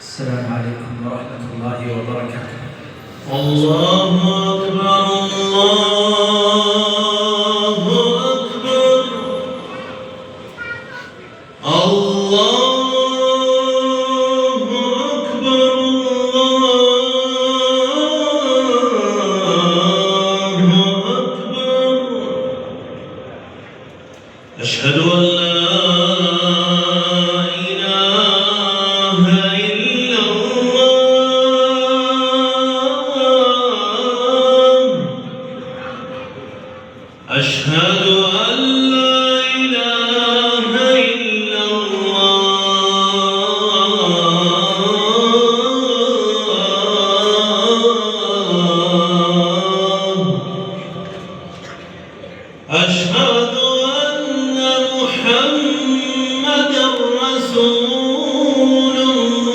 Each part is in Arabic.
السلام عليكم ورحمة الله وبركاته. الله أكبر الله أكبر الله أكبر الله أكبر. أشهد أن لا أشهد أن لا إله إلا الله. أشهد أن محمدًا رسول الله.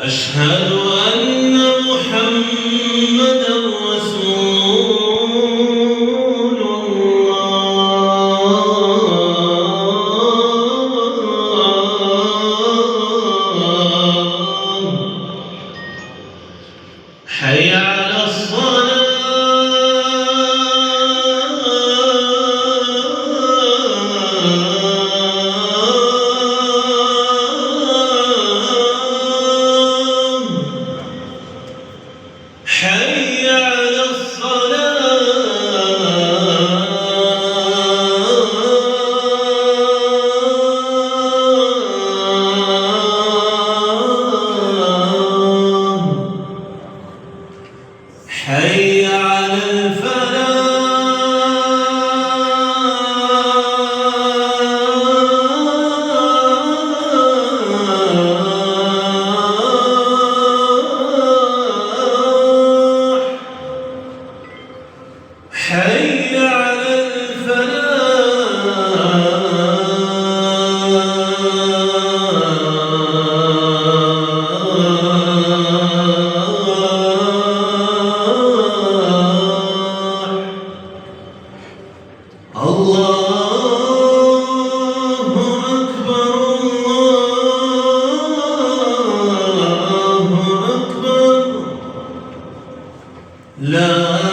أشهد أن محمدًا رسول الله. حي على حي على الصلاة. حي على حي على الفلاح. الله أكبر الله أكبر. لا